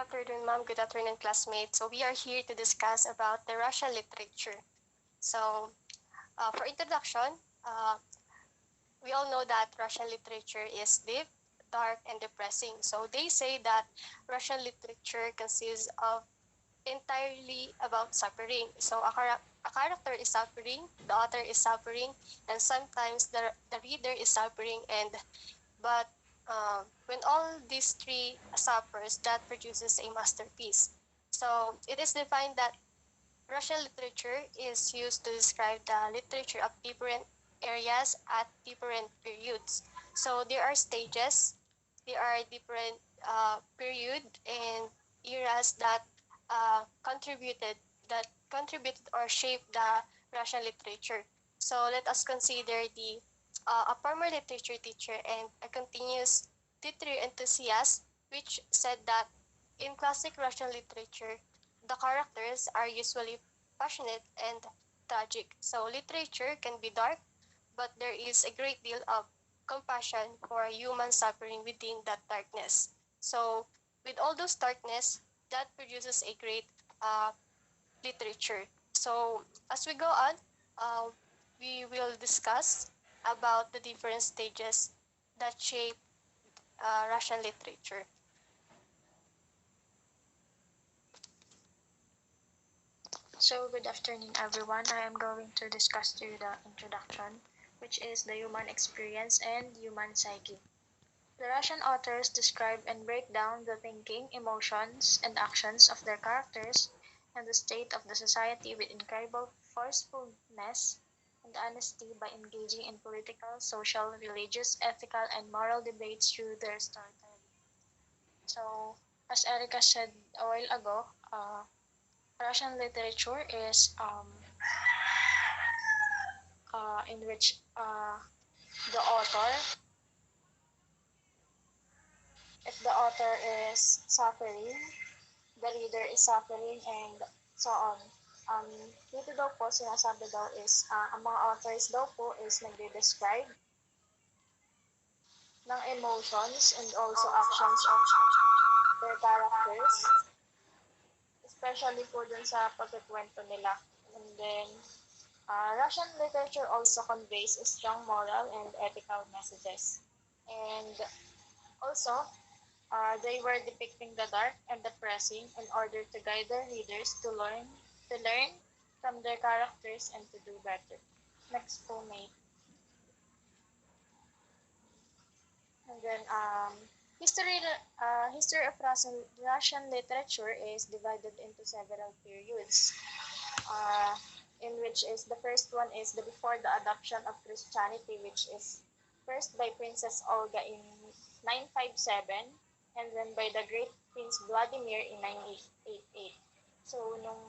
afternoon, ma'am. Good afternoon, classmates. So we are here to discuss about the Russian literature. So for introduction, uh, we all know that Russian literature is deep, dark, and depressing. So they say that Russian literature consists of entirely about suffering. So a character is suffering, the author is suffering, and sometimes the reader is suffering. But when all these three suffers, that produces a masterpiece. So it is defined that Russian literature is used to describe the literature of different areas at different periods. So there are stages, there are different period and eras that contributed or shaped the Russian literature. So let us consider a former literature teacher and a continuous literary enthusiast, which said that in classic Russian literature, the characters are usually passionate and tragic. So literature can be dark, but there is a great deal of compassion for human suffering within that darkness. So with all those darkness, that produces a great uh, literature. So as we go on, uh, we will discuss about the different stages that shape Russian literature. So, good afternoon, everyone. I am going to discuss to you the introduction, which is the human experience and human psyche. The Russian authors describe and break down the thinking, emotions, and actions of their characters and the state of the society with incredible forcefulness and honesty by engaging in political, social, religious, ethical, and moral debates through their storytelling. So, as Erica said a while ago, Russian literature is in which the author, if the author is suffering, the reader is suffering, and so on. Um, Dito daw po, sinasabi daw is, ang mga authors daw po is nagde-describe ng emotions and also actions of their characters, especially po dun sa pagkikwento nila. And then, Russian literature also conveys strong moral and ethical messages. And also, they were depicting the dark and depressing in order to guide their readers to learn from their characters and to do better. Next po, May. And then, history of Russian literature is divided into several periods, uh, in which is the first one is the before the adoption of Christianity, which is first by Princess Olga in 957, and then by the great Prince Vladimir in 988. So, nung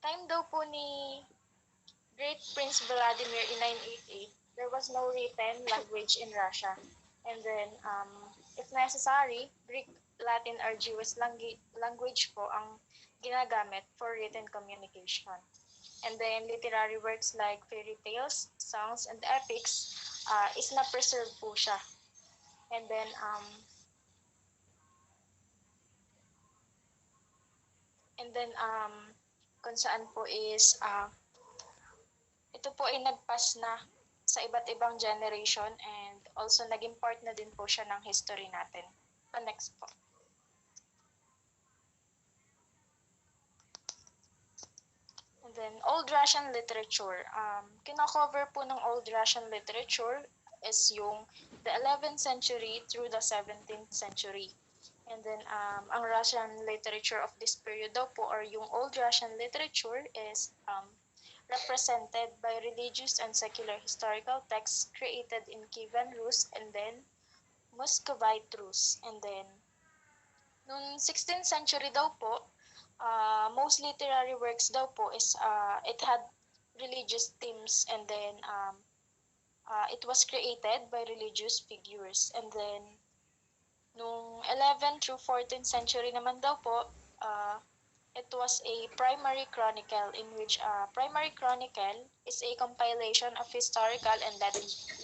time daw po ni great Prince Vladimir in 988, there was no written language in Russia. And then, if necessary, Greek, Latin, or Jewish language po ang ginagamit for written communication. And then, literary works like fairy tales, songs, and epics is na-preserve po siya. And then, kung saan po is, ito po ay nag-pass na sa iba't ibang generation and also naging part na din po siya ng history natin. Next po. And then, Old Russian literature. Kina-cover po ng Old Russian literature is yung the 11th century through the 17th century. And then, ang Russian literature of this period daw po, or yung Old Russian literature is represented by religious and secular historical texts created in Kievan Rus and then Muscovite Rus. And then, noong 16th century daw po, most literary works daw po is it had religious themes, and then it was created by religious figures. And then, noong 11th through 14th century naman daw po, it was a primary chronicle, in which primary chronicle is a compilation of historical and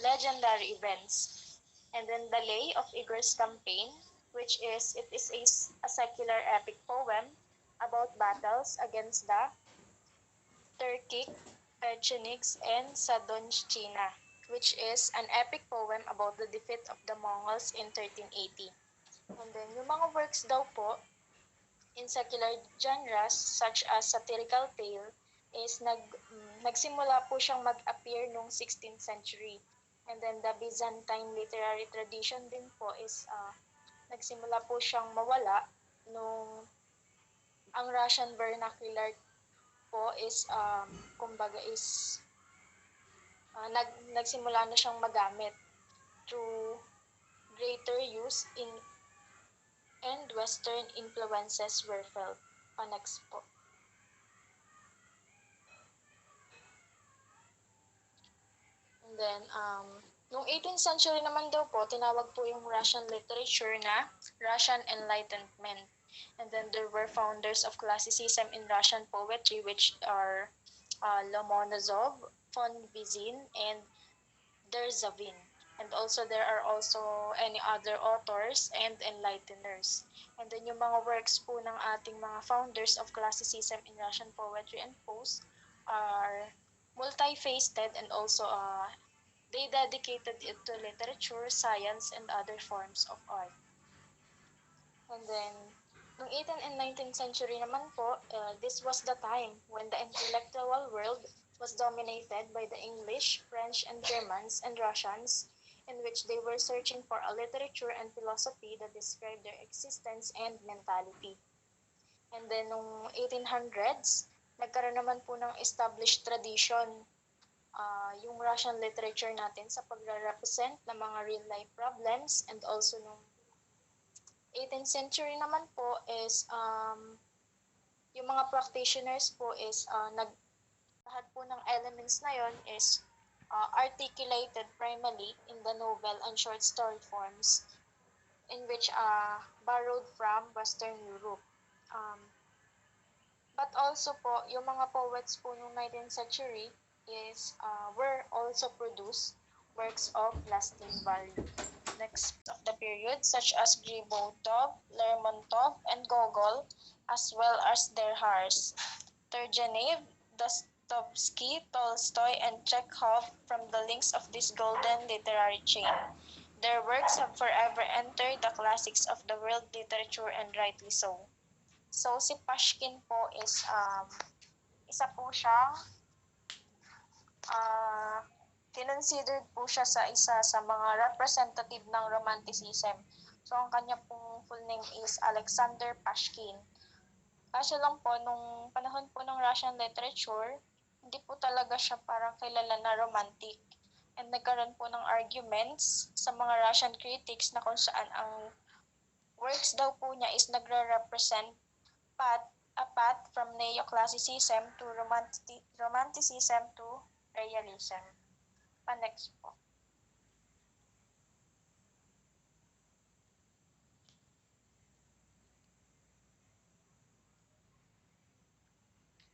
legendary events. And then the Lay of Igor's campaign which is it is a secular epic poem about battles against the Turkic Pechenegs and Sadonchina, which is an epic poem about the defeat of the Mongols in 1380. And then yung mga works daw po in secular genres such as satirical tale is nagsimula po siyang mag-appear noong 16th century. And then the Byzantine literary tradition din po is nagsimula po siyang mawala nung ang Russian vernacular po is kumbaga is nagsimula na siyang magamit through greater use in and Western influences were felt. Next po. And then, noong 18th century naman daw po, tinawag po yung Russian literature na Russian Enlightenment. And then there were founders of classicism in Russian poetry, which are Lomonosov, von Vizin, and Derzhavin. And also there are also any other authors and enlighteners. And then yung mga works po ng ating mga founders of classicism in Russian poetry and prose are multifaceted, and also they dedicated it to literature, science, and other forms of art. And then, noong 18th and 19th century naman po, this was the time when the intellectual world was dominated by the English, French, and Germans and Russians, in which they were searching for a literature and philosophy that described their existence and mentality. And then, noong 1800s, nagkaroon naman po ng established tradition yung Russian literature natin sa pagre-represent ng mga real-life problems, and also nung 18th century naman po is yung mga practitioners po is lahat po ng elements na yon is articulated primarily in the novel and short story forms, in which borrowed from Western Europe. But also po, yung mga poets po noong 19th century is were also produced works of lasting value. Next of the period, such as Gribauldov, Lermontov, and Gogol, as well as their heirs, Turgenev, Dostoevsky, Tolstoy, and Chekhov from the links of this golden literary chain. Their works have forever entered the classics of the world literature, and rightly so. So, si Pushkin po is isa po siyang kinonsidered po siya sa isa sa mga representative ng Romanticism. So, ang kanya pong full name is Alexander Pushkin. Kaso lang po, nung panahon po ng Russian literature, hindi po talaga siya parang kilala na romantic. And nagkaroon po ng arguments sa mga Russian critics na kung saan ang works daw po niya is nagre-represent a path from neoclassicism to romanticism to realism. Next po.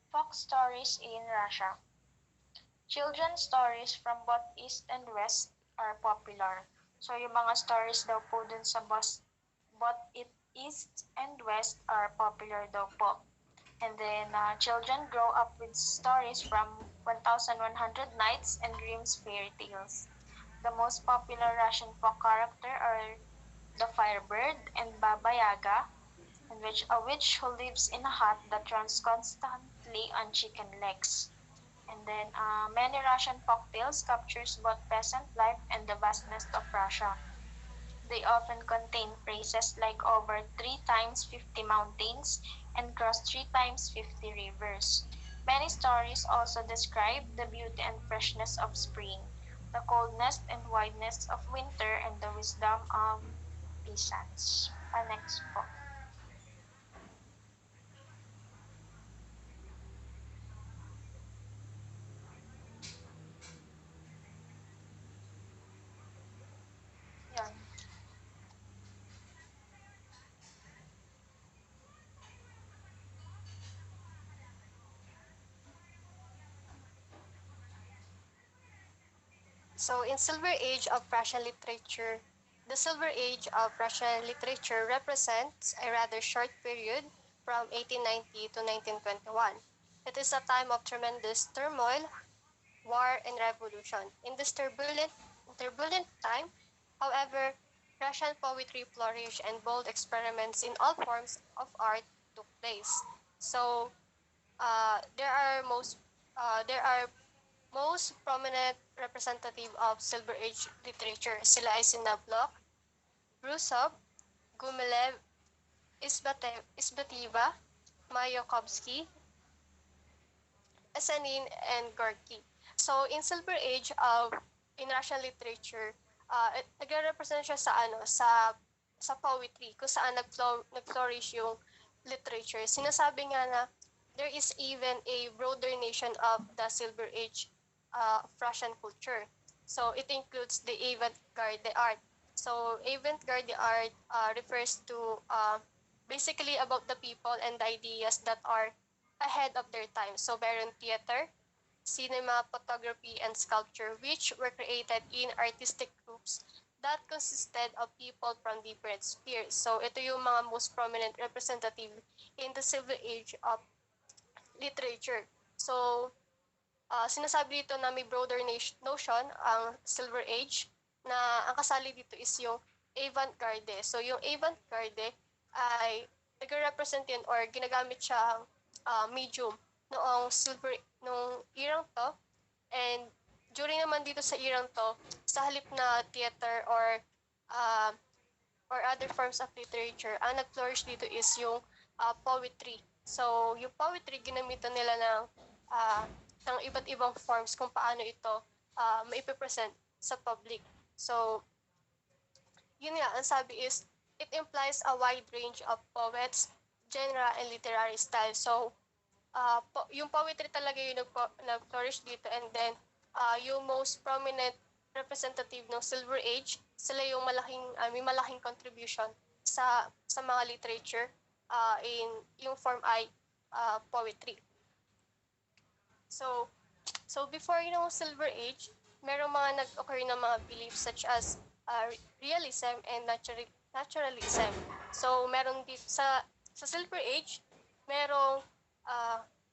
Folk stories in Russia. Children's stories from both East and West are popular. So yung mga stories daw po dun sa both East and West are popular daw po. And then children grow up with stories from 1,100 Nights and Grimm's fairy tales. The most popular Russian folk character are the Firebird and Baba Yaga, in which a witch who lives in a hut that runs constantly on chicken legs. And then many Russian folk tales captures both peasant life and the vastness of Russia. They often contain phrases like over 3 times 50 mountains and cross 3 times 50 rivers. Many stories also describe the beauty and freshness of spring, the coldness and wideness of winter, and the wisdom of peasants. Next po. Yan. So in Silver Age of Russian literature, The Silver Age of Russian literature represents a rather short period from 1890 to 1921. It is a time of tremendous turmoil, war, and revolution. In this turbulent time, however, Russian poetry flourished and bold experiments in all forms of art took place. So uh, there are most there are most prominent representative of Silver Age literature. Sila ay sina Bloch, Brusov, Gumilev, Isbateva, Mayakovsky, Esanin, and Gorky. So in Silver Age of in Russian literature, nagre-represent siya sa sa poetry kung saan nag-flourish yung literature. Sinasabi nga na there is even a broader nation of the Silver Age of Russian culture. So it includes the avant-garde art. So avant-garde art refers to basically about the people and the ideas that are ahead of their time. So meron theater, cinema, photography, and sculpture, which were created in artistic groups that consisted of people from different spheres. So ito yung mga most prominent representative in the Silver Age of literature. So sinasabi dito na may broader notion ang Silver Age na ang kasali dito is yung avant-garde. So yung avant-garde ay nagre-represent yun or ginagamit siyang medium nung irang to. And during naman dito sa irang to, sa halip na theater uh, or other forms of literature, ang nag-flourish dito is yung poetry. So yung poetry, ginamitan nila ng iba't ibang forms kung paano ito maipipresent sa public. So, yun nga, ang sabi is, it implies a wide range of poets, genre, and literary style. So, yung poetry talaga yung nag-flourish dito, and then yung most prominent representative ng Silver Age, sila yung may malaking contribution sa mga literature in yung form ay poetry. So before yung Silver Age, merong mga nag-occur na mga beliefs such as realism and naturalism. So meron dito sa Silver Age, merong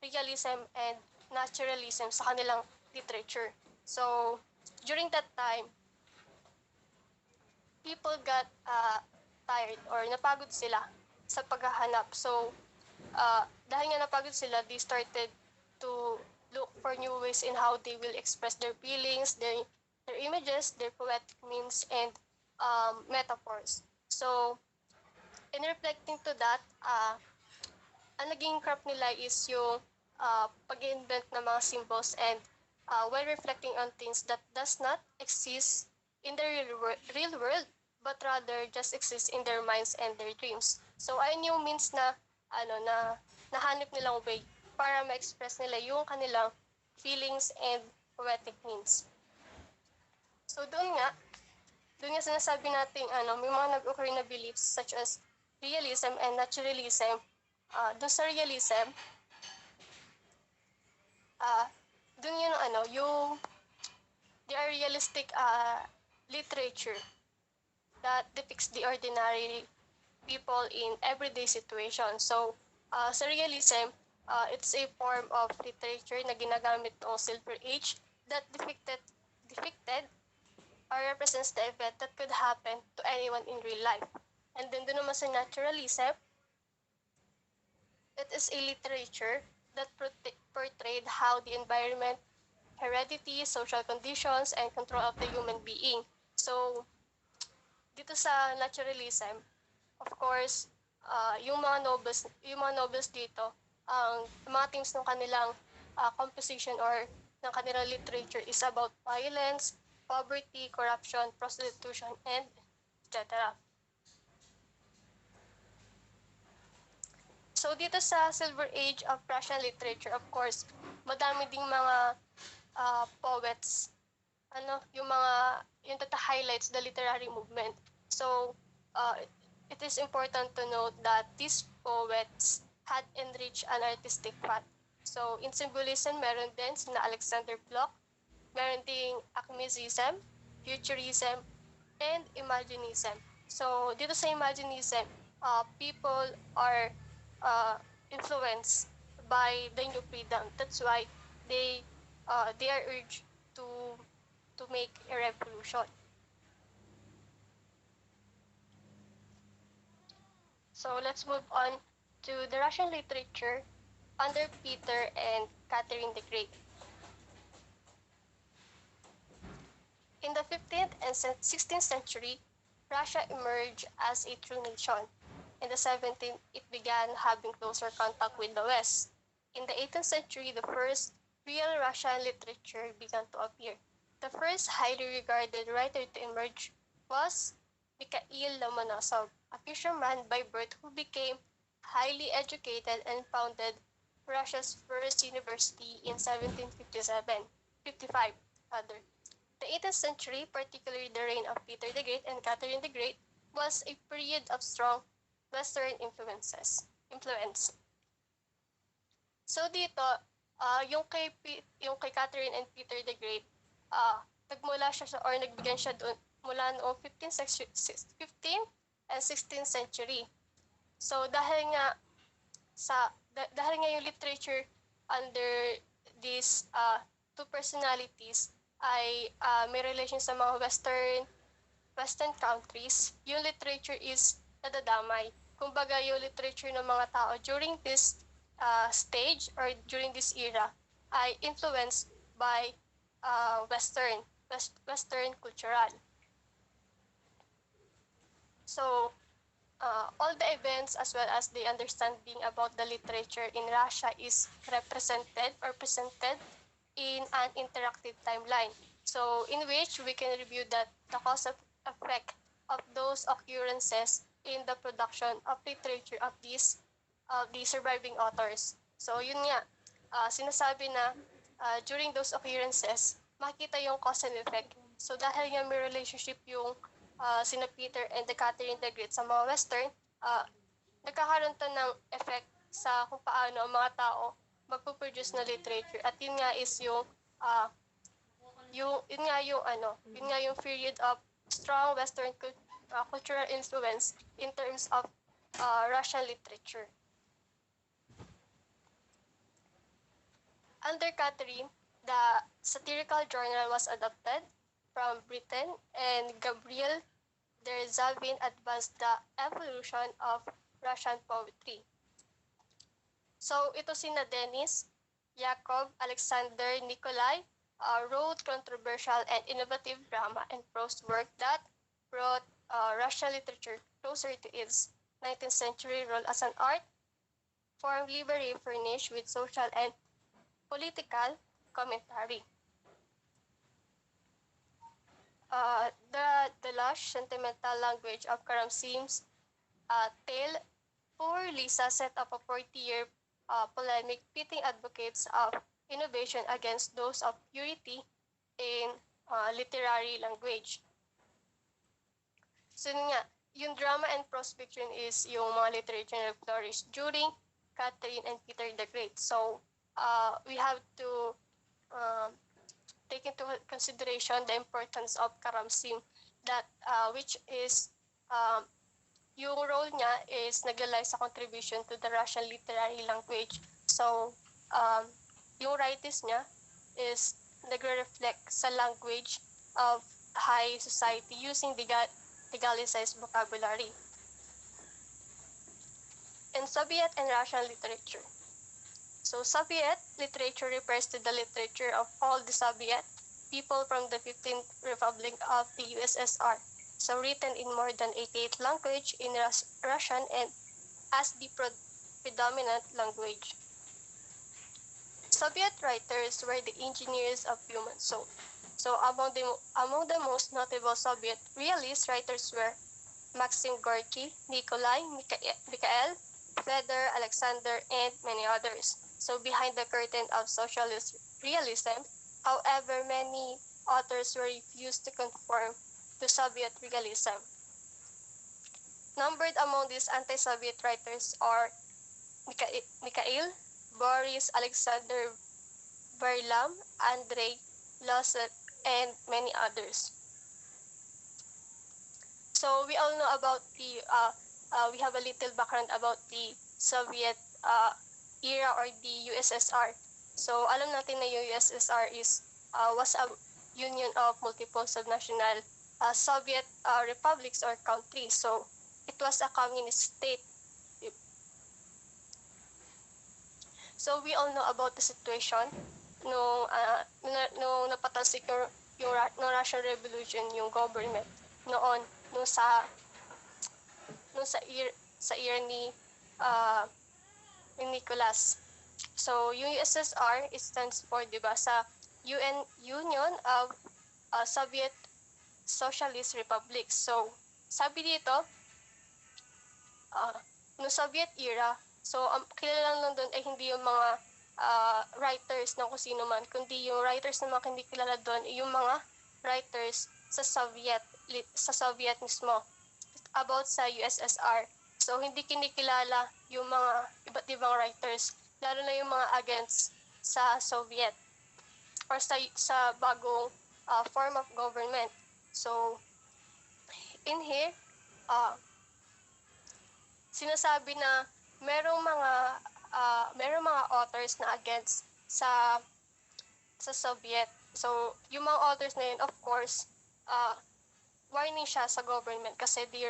realism and naturalism sa kanilang literature. So during that time, people got tired or napagod sila sa paghahanap. So dahil nga napagod sila, they started to look for new ways in how they will express their feelings, their images, their poetic means, and metaphors. So, in reflecting to that, ang naging craft nila is yung pag-invent ng mga symbols and while reflecting on things that does not exist in the real world, but rather just exist in their minds and their dreams. So, ayun yung means na nahanap nilang way para ma-express nila yung kanilang feelings and poetic means. So doon nga sinasabi natin may mga nag-occur na beliefs such as realism and naturalism. Doon sa realism, doon yung they are realistic literature that depicts the ordinary people in everyday situations. So sa realism, it's a form of literature na ginagamit noong Silver Age that depicted or represents the event that could happen to anyone in real life. And then doon naman sa naturalism, it is a literature that portrayed how the environment, heredity, social conditions, and control of the human being. So, dito sa naturalism, of course, yung mga novels dito, ang mga themes ng kanilang composition or ng kanilang literature is about violence, poverty, corruption, prostitution, and etc. So dito sa Silver Age of Russian literature, of course, madami ding mga poets, yung that highlights the literary movement. So it is important to note that these poets had enriched an artistic path. So, in symbolism, meron din sina Alexander Bloch, meron ding acmeism, futurism, and Imaginism. So, dito sa Imaginism, people are influenced by the new freedom. That's why they are urged to make a revolution. So let's move on to the Russian literature under Peter and Catherine the Great. In the 15th and 16th century, Russia emerged as a true nation. In the 17th, it began having closer contact with the West. In the 18th century, the first real Russian literature began to appear. The first highly regarded writer to emerge was Mikhail Lomonosov, a fisherman by birth who became highly educated and founded Russia's first university in 1757, 55 rather. The 18th century, particularly the reign of Peter the Great and Catherine the Great, was a period of strong Western influence. So dito, yung kay Catherine and Peter the Great, nagmula siya or nagbigyan siya doon mula noong 15th and 16th century. So dahil nga yung literature under these two personalities ay may relation sa mga Western countries, yung literature is nadadamay. Kumbaga, yung literature ng mga tao during this stage or during this era ay influenced by Western cultural. So, all the events as well as the understanding about the literature in Russia is represented or presented in an interactive timeline. So, in which we can review the cause of effect of those occurrences in the production of literature of these the surviving authors. So, yun nga, sinasabi na during those occurrences, makita yung cause and effect. So, dahil nga may relationship yung sina Peter and the Catherine the Great sa mga Western, nagkakaroon to ng effect sa kung paano ang mga tao magpo-produce na literature. At yun nga is yun nga yung period of strong Western cultural influence in terms of Russian literature. Under Catherine, the satirical journal was adopted from Britain, and Gabriel Derzhavin advanced the evolution of Russian poetry. So ito sina Denis, Yakov, Alexander, Nikolai wrote controversial and innovative drama and prose work that brought Russian literature closer to its 19th century role as an art form liberally furnished with social and political commentary. The lush, sentimental language of Karamzin's tale, Poor Lisa set up a 40-year polemic pitting advocates of innovation against those of purity in literary language. So yun nga, yung drama and prose fiction is yung mga literature na flourished during Catherine and Peter the Great. So we have to take into consideration the importance of Karamzin, that which is yung role niya is naglalay sa contribution to the Russian literary language. So yung writings niya is nagre-reflect sa language of high society using the Galicized vocabulary. In Soviet and Russian literature. So Soviet literature refers to the literature of all the Soviet people from the 15th Republic of the USSR. So written in more than 88 languages in Russian and as the predominant language. Soviet writers were the engineers of human soul. So among the most notable Soviet realist writers were Maxim Gorky, Nikolai, Mikhail, Fedor, Alexander, and many others. So behind the curtain of socialist realism, however, many authors were refused to conform to Soviet realism. Numbered among these anti-Soviet writers are Mikhail, Boris Alexander Varlam, Andrei Losek, and many others. So we all know about we have a little background about the Soviet era or the USSR. So alam natin na yung USSR was a union of multiple subnational Soviet republics or countries. So it was a communist state. So we all know about the situation nung napatalsik yung Russian Revolution, yung government noon nung sa sa era ni Nicholas. So yung USSR stands for, 'di ba, sa Union of Soviet Socialist Republics. So sabi dito, no Soviet era, so ang kilala lang doon ay hindi yung mga writers ng kung sino man, kundi yung writers na mga hindi kilala doon ay yung mga writers sa Soviet mismo about sa USSR. So hindi kinikilala yung mga iba't ibang writers, lalo na yung mga agents sa Soviet or sa bagong form of government. So in here, sinasabi na merong mga authors na against sa Soviet. So yung mga authors na yun, of course, warning siya sa government kasi they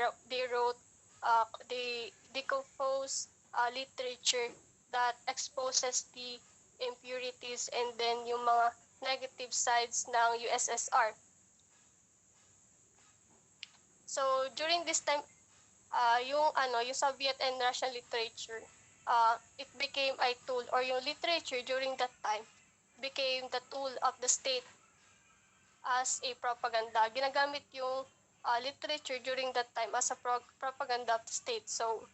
compose literature that exposes the impurities and then yung mga negative sides ng USSR. So during this time, yung Soviet and Russian literature, it became a tool, or yung literature during that time became the tool of the state as a propaganda. Ginagamit yung literature during that time as a propaganda of the state. So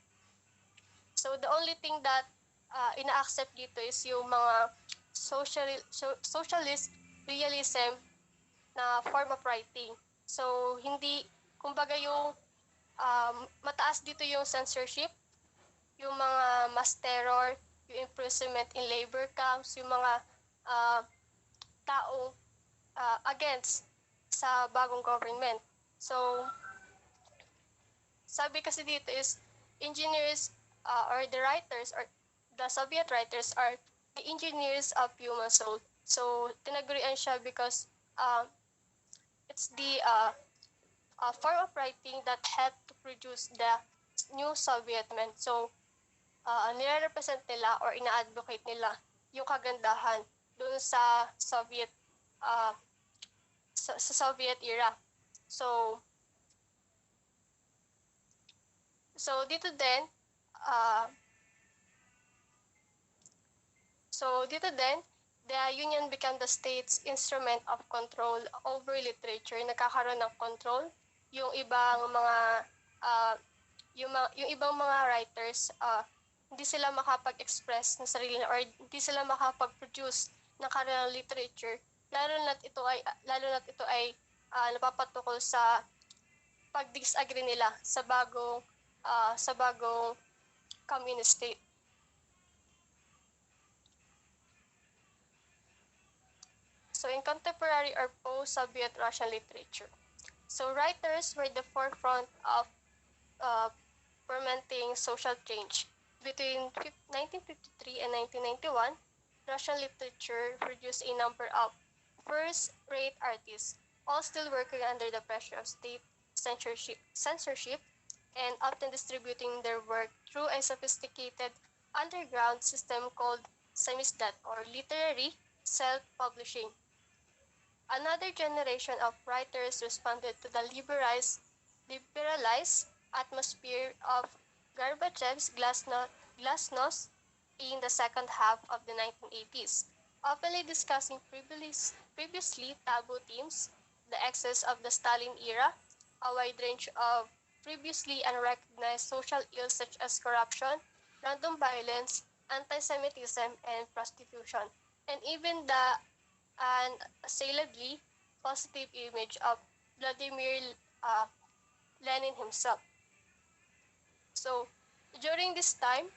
the only thing that ina-accept dito is yung mga socialist realism na form of writing. So hindi, kumbaga yung mataas dito yung censorship, yung mga mass terror, yung imprisonment in labor camps, yung mga taong against sa bagong government. So sabi kasi dito is engineers or the writers or the Soviet writers are the engineers of human soul. So tinagurian siya because it's the form of writing that helped to produce the new Soviet men. So nire-represent nila or ina-advocate nila yung kagandahan doon sa Soviet sa Soviet era. So dito din the union became the state's instrument of control over literature. Nagkakaroon ng control yung ibang mga yung ibang mga writers, hindi sila makapag-express ng sarili or hindi sila makapag-produce ng kanilang literature, lalo na't ito ay napapatukol sa pag-disagree nila sa bagong communist state. So in contemporary or post-Soviet Russian literature, so writers were the forefront of fermenting social change. Between 1953 and 1991, Russian literature produced a number of first-rate artists, all still working under the pressure of state censorship, and often distributing their work through a sophisticated underground system called samizdat, or literary self-publishing. Another generation of writers responded to the liberalized atmosphere of Gorbachev's glasnost in the second half of the 1980s, openly discussing previously taboo themes, the excess of the Stalin era, a wide range of previously unrecognized social ills such as corruption, random violence, anti-Semitism, and prostitution, and even the unassailably positive image of Vladimir Lenin himself. So, during this time,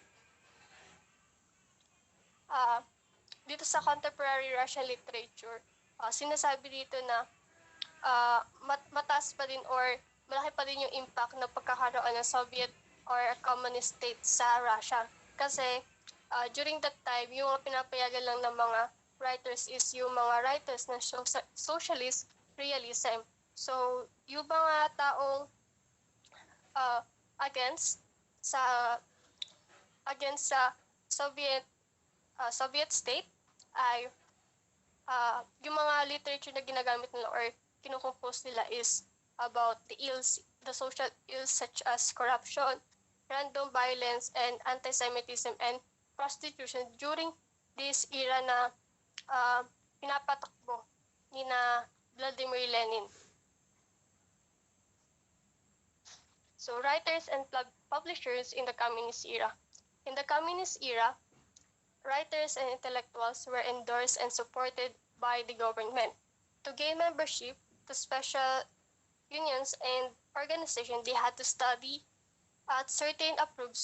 dito sa contemporary Russian literature, sinasabi dito na mataas pa din or malaki pa din yung impact ng pagkakaroon ng Soviet or communist state sa Russia. Kasi during that time, yung mga pinapayagan lang ng mga writers is yung mga writers ng socialist realism. So, yung mga taong uh, against sa Soviet Soviet state ay yung mga literature na ginagamit nila or kinukompose nila is about the social ills such as corruption, random violence, and anti-Semitism and prostitution during this era na pinapatakbo ni na Vladimir Lenin. So, writers and publishers in the communist era. In the communist era, writers and intellectuals were endorsed and supported by the government. To gain membership to special unions and organizations, they had to study at certain approved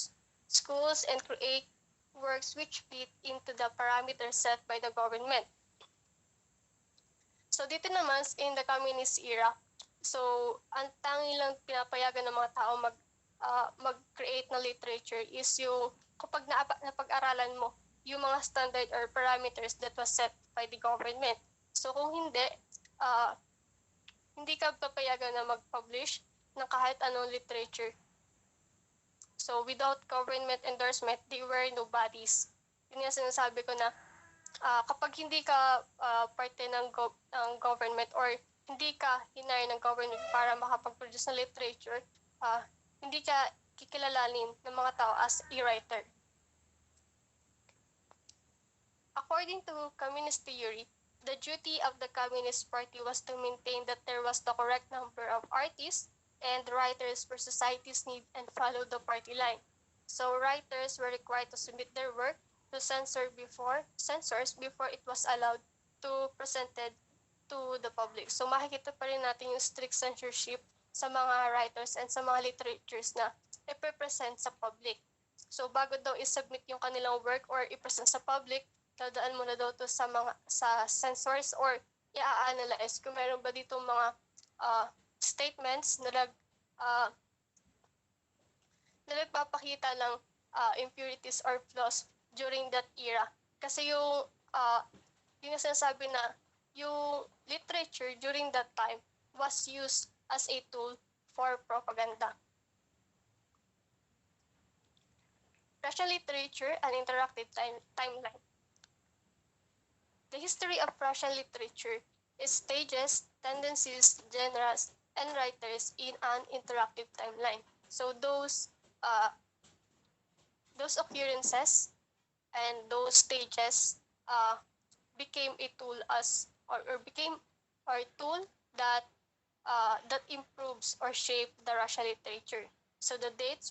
schools and create works which fit into the parameters set by the government. So dito naman in the communist era, so ang tanging lang pinapayagan ng mga tao mag-create ng literature is yung kapag napag-aralan mo yung mga standard or parameters that was set by the government. So kung hindi ka papayagan na mag-publish ng kahit anong literature. So without government endorsement, they were nobodies. Yun nga sinasabi ko na kapag hindi ka parte ng government or hindi ka hinire ng government para makapag-produce ng literature, hindi ka kikilalanin ng mga tao as a writer. According to communist theory, the duty of the Communist Party was to maintain that there was the correct number of artists and writers for society's need and follow the party line. So writers were required to submit their work to censors before it was allowed to presented to the public. So makikita pa rin natin yung strict censorship sa mga writers and sa mga literatures na ipe-present sa public. So bago daw i-submit yung kanilang work or i-present sa public, dadaan muna daw to sa censors or i-analyze kung meron ba dito mga statements na nagpapakita ng impurities or flaws during that era. Kasi yung sinasabi na yung literature during that time was used as a tool for propaganda. Russian literature and interactive timeline. The history of Russian literature is stages, tendencies, genres, and writers in an interactive timeline. So those occurrences and those stages became a tool tool that improves or shaped the Russian literature. So the dates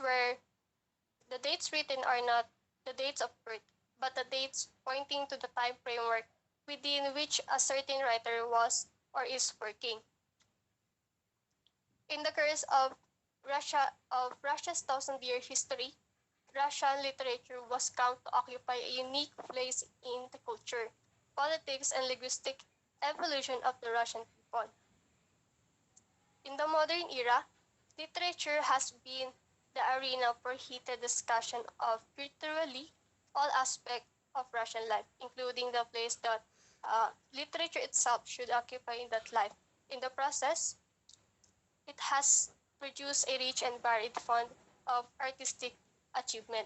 written are not the dates of birth, but the dates pointing to the time framework within which a certain writer was or is working. In the course of Russia's thousand-year history, Russian literature was found to occupy a unique place in the culture, politics, and linguistic evolution of the Russian people. In the modern era, literature has been the arena for heated discussion of virtually all aspects of Russian life, including the place that literature itself should occupy in that life. In the process, it has produced a rich and varied fund of artistic achievement.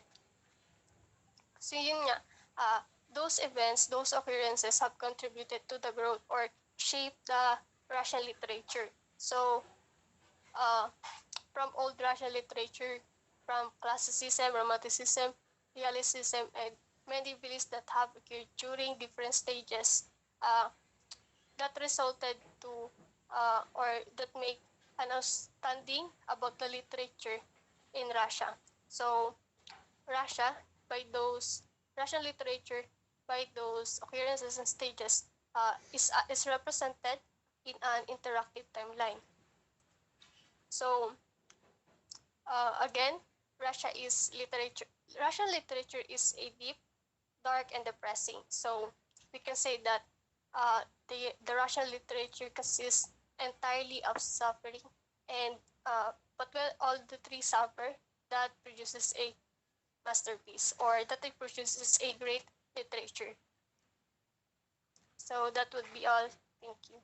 So yun nga, those events, those occurrences have contributed to the growth or shaped the Russian literature. So, from old Russian literature, from classicism, romanticism, realism, and many beliefs that have occurred during different stages that resulted to or that make an understanding about the literature in Russia. So Russian literature by those occurrences and stages is represented in an interactive timeline. So again, Russian literature is a deep, dark, and depressing. So we can say that the Russian literature consists entirely of suffering and but when all the three suffer, that produces a masterpiece, or that it produces a great literature. So that would be all. Thank you.